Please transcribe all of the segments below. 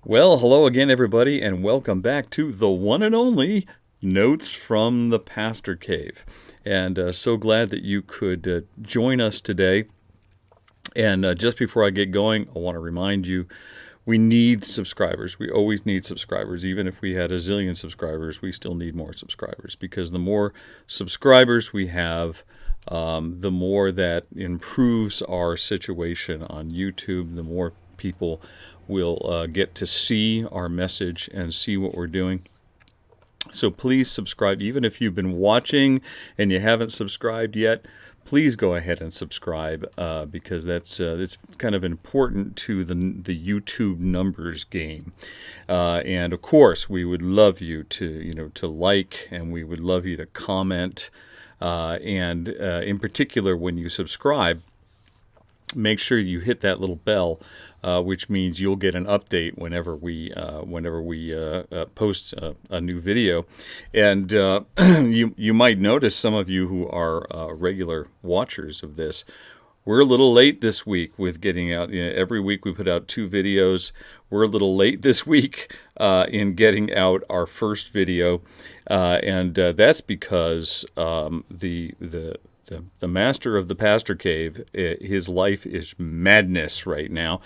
Well, hello again, everybody, and welcome back to the one and only Notes from the Pastor Cave. And so glad that you could join us today. And just before I get going, I want to remind you we need subscribers. We always need subscribers. Even if we had a zillion subscribers, we still need more subscribers because the more subscribers we have, the more that improves our situation on YouTube, the more people will get to see our message and see what we're doing. So please subscribe. Even if you've been watching and you haven't subscribed yet, please go ahead and subscribe because it's kind of important to the YouTube numbers game. And of course, we would love you to like, and we would love you to comment. And in particular, when you subscribe, make sure you hit that little bell, which means you'll get an update whenever we post a new video. And you might notice, some of you who are regular watchers of this, we're a little late this week with getting out. Every week we put out 2 videos. We're a little late this week in getting out our first video, and that's because the master of the Pastor Cave, his life is madness right now,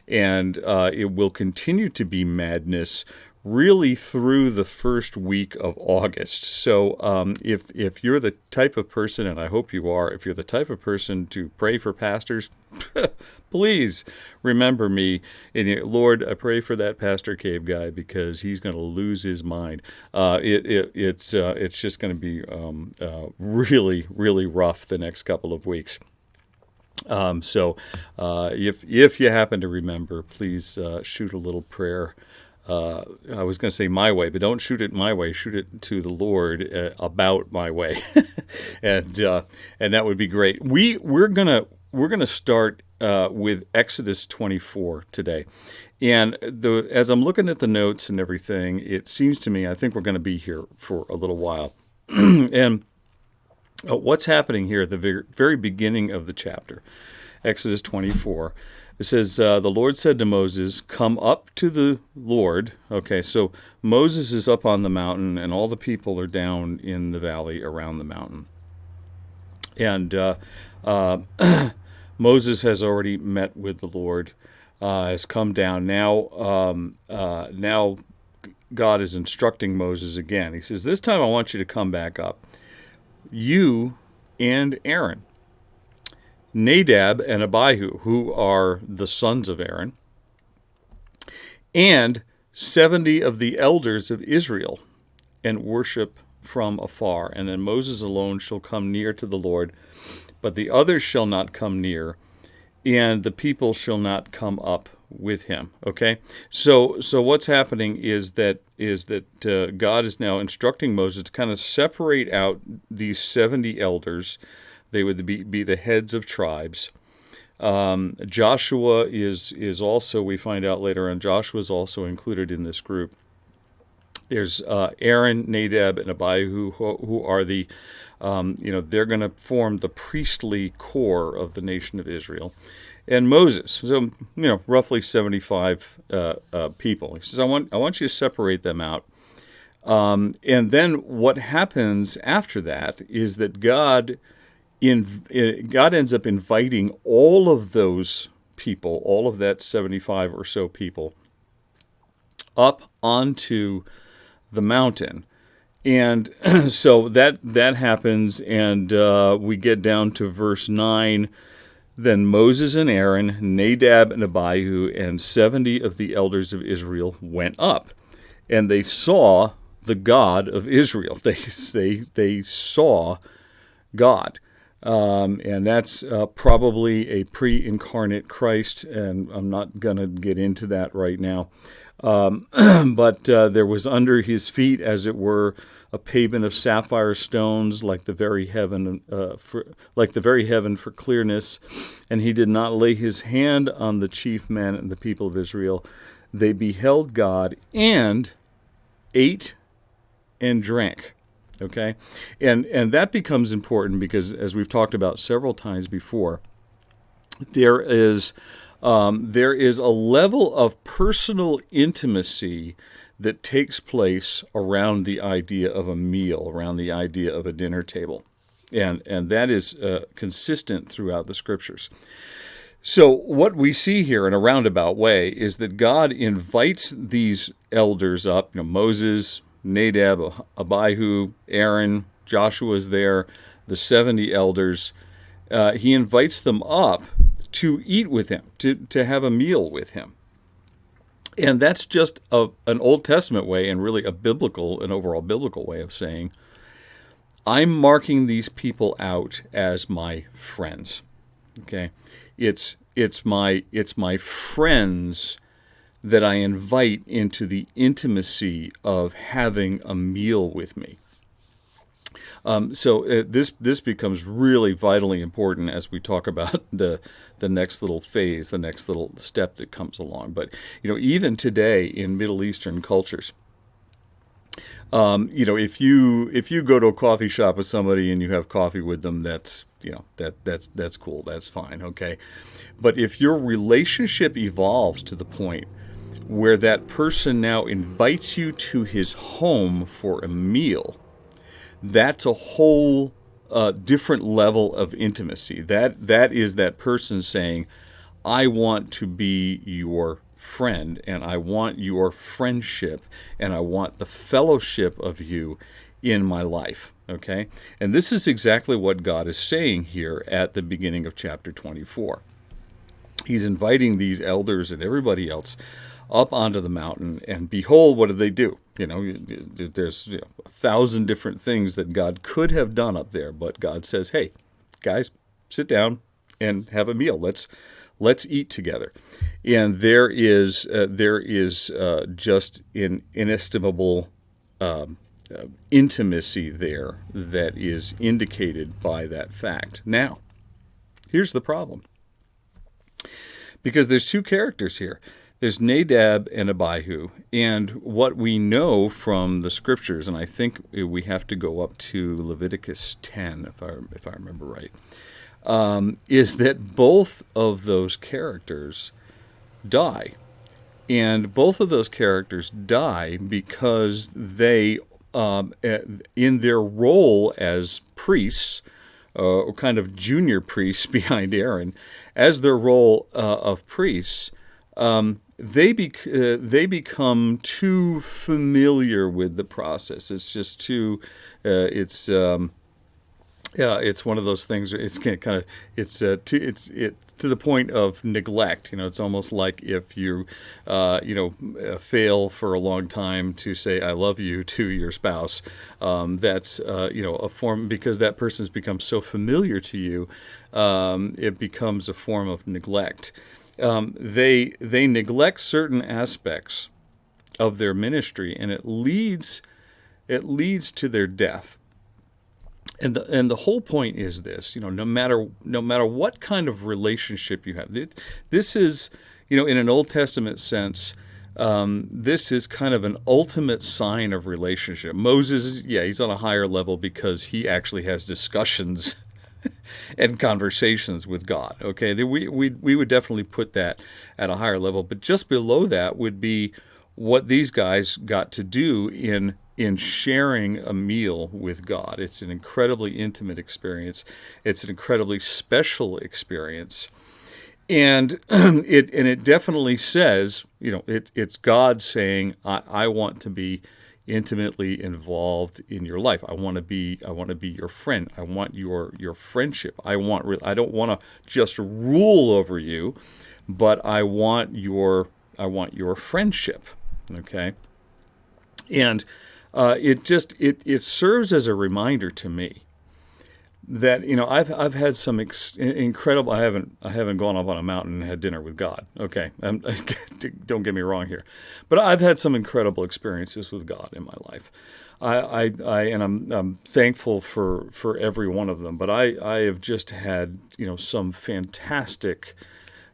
and it will continue to be madness really through the first week of August. So if you're the type of person, and I hope you are, if you're the type of person to pray for pastors, please remember me. And Lord, I pray for that Pastor Cave guy because he's going to lose his mind. It's just going to be really, really rough the next couple of weeks. So if you happen to remember, please shoot a little prayer. I was going to say my way, but don't shoot it my way. Shoot it to the Lord about my way, and that would be great. We're gonna start with Exodus 24 today, and as I'm looking at the notes and everything, it seems to me I think we're going to be here for a little while, and what's happening here at the very beginning of the chapter, Exodus 24. It says, the Lord said to Moses, come up to the Lord. Okay, so Moses is up on the mountain, and all the people are down in the valley around the mountain. And Moses has already met with the Lord, has come down. Now God is instructing Moses again. He says, this time I want you to come back up, you and Aaron. Nadab and Abihu, who are the sons of Aaron, and 70 of the elders of Israel, and worship from afar. And then Moses alone shall come near to the Lord, but the others shall not come near, and the people shall not come up with him. Okay, so what's happening is that God is now instructing Moses to kind of separate out these 70 elders. They would be the heads of tribes. Joshua is also, we find out later on, Joshua is also included in this group. There's Aaron, Nadab, and Abihu, who are the, they're going to form the priestly core of the nation of Israel. And Moses, so, roughly 75 people. He says, I want you to separate them out. And then what happens after that is that God ends up inviting all of those people, all of that 75 or so people, up onto the mountain. And so that happens, and we get down to verse 9. Then Moses and Aaron, Nadab and Abihu, and 70 of the elders of Israel went up, and they saw the God of Israel. They saw God. And that's probably a pre-incarnate Christ, and I'm not going to get into that right now. But there was under his feet, as it were, a pavement of sapphire stones, like the very heaven for clearness. And he did not lay his hand on the chief men and the people of Israel. They beheld God and ate and drank. Okay, and that becomes important because, as we've talked about several times before, there is There is a level of personal intimacy that takes place around the idea of a meal, around the idea of a dinner table. And that is consistent throughout the scriptures. So what we see here in a roundabout way is that God invites these elders up, Moses, Nadab, Abihu, Aaron, Joshua is there, the 70 elders. He invites them up to eat with him, to have a meal with him. And that's just an Old Testament way, and really an overall biblical way of saying, I'm marking these people out as my friends. Okay, it's my friends that I invite into the intimacy of having a meal with me. So this becomes really vitally important as we talk about the next little phase, the next little step that comes along. But even today in Middle Eastern cultures, if you go to a coffee shop with somebody and you have coffee with them, that's cool, that's fine, okay. But if your relationship evolves to the point where that person now invites you to his home for a meal, that's a whole different level of intimacy. That is that person saying, I want to be your friend, and I want your friendship, and I want the fellowship of you in my life. Okay? And this is exactly what God is saying here at the beginning of chapter 24. He's inviting these elders and everybody else up onto the mountain, and behold, what do they do? There's 1,000 different things that God could have done up there, but God says, hey, guys, sit down and have a meal. Let's eat together. And there is just an inestimable intimacy there that is indicated by that fact. Now, here's the problem. Because there's two characters here. There's Nadab and Abihu, and what we know from the scriptures, and I think we have to go up to Leviticus 10, if I remember right, is that both of those characters die. And both of those characters die because they, in their role as priests, or kind of junior priests behind Aaron, as their role of priests, they become too familiar with the process. It's just too, it's one of those things. It's to the point of neglect. It's almost like if you, fail for a long time to say "I love you" to your spouse. That's a form, because that person's become so familiar to you. It becomes a form of neglect. They neglect certain aspects of their ministry, and it leads to their death. And the whole point is this: no matter what kind of relationship you have, this is, in an Old Testament sense, this is kind of an ultimate sign of relationship. Moses, he's on a higher level because he actually has discussions and conversations with God. Okay, we would definitely put that at a higher level, but just below that would be what these guys got to do in sharing a meal with God. It's an incredibly intimate experience. It's an incredibly special experience, and it definitely says, it's God saying, I want to be intimately involved in your life. I want to be your friend. I want your friendship. I don't want to just rule over you, but I want your friendship. Okay, and it serves as a reminder to me that I've had some incredible. I haven't gone up on a mountain and had dinner with God. Okay, don't get me wrong here, but I've had some incredible experiences with God in my life. I'm thankful for every one of them. But I have just had some fantastic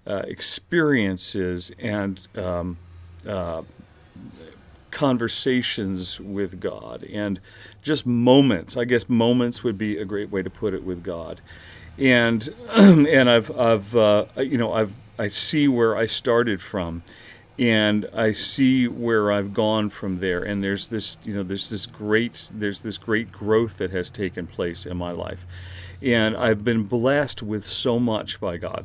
experiences and conversations with God, and just moments. I guess moments would be a great way to put it with God. And I've I see where I started from, and I see where I've gone from there. And there's this, there's this great growth that has taken place in my life, and I've been blessed with so much by God.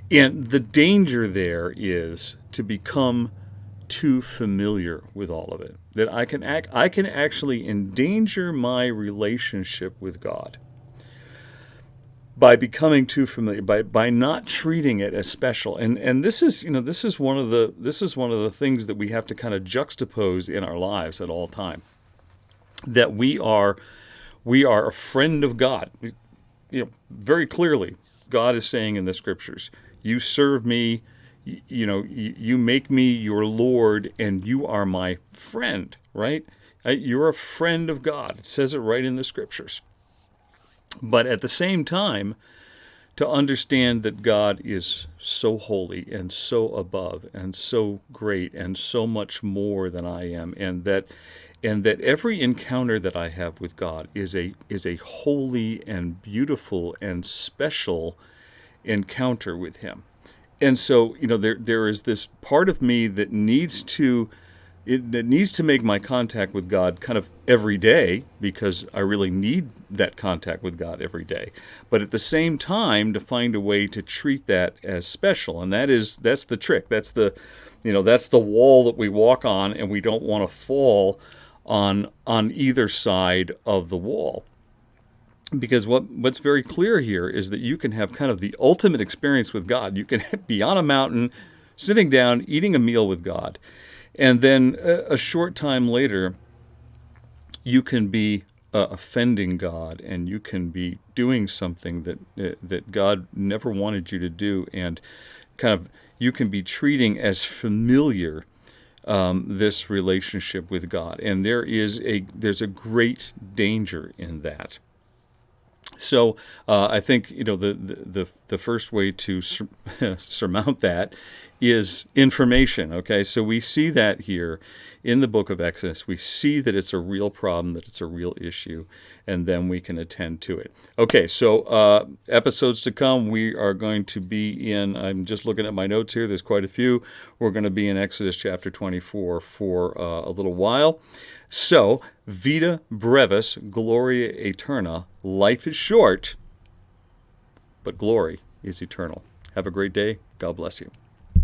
And the danger there is to become too familiar with all of it. That I can actually endanger my relationship with God by becoming too familiar, by not treating it as special. And this is, this is one of the things that we have to kind of juxtapose in our lives at all time. That we are a friend of God. Very clearly, God is saying in the scriptures, you serve me, you make me your Lord, and you are my friend, right? You're a friend of God. It says it right in the scriptures. But at the same time, to understand that God is so holy and so above and so great and so much more than I am, and that every encounter that I have with God is a holy and beautiful and special encounter with Him. And so, there is this part of me that needs to make my contact with God kind of every day, because I really need that contact with God every day. But at the same time, to find a way to treat that as special, and that's the trick. That's the wall that we walk on, and we don't want to fall on either side of the wall. Because what's very clear here is that you can have kind of the ultimate experience with God. You can be on a mountain, sitting down, eating a meal with God. And then a short time later, you can be offending God, and you can be doing something that God never wanted you to do. And kind of you can be treating as familiar this relationship with God. And there's a great danger in that. So I think the first way to surmount that is information. Okay, so we see that here in the book of Exodus. We see that it's a real problem, that it's a real issue, and then we can attend to it. Okay, so episodes to come, we are going to be in, I'm just looking at my notes here, there's quite a few. We're going to be in Exodus chapter 24 for a little while. So, Vita brevis, gloria eterna. Life is short, but glory is eternal. Have a great day. God bless you.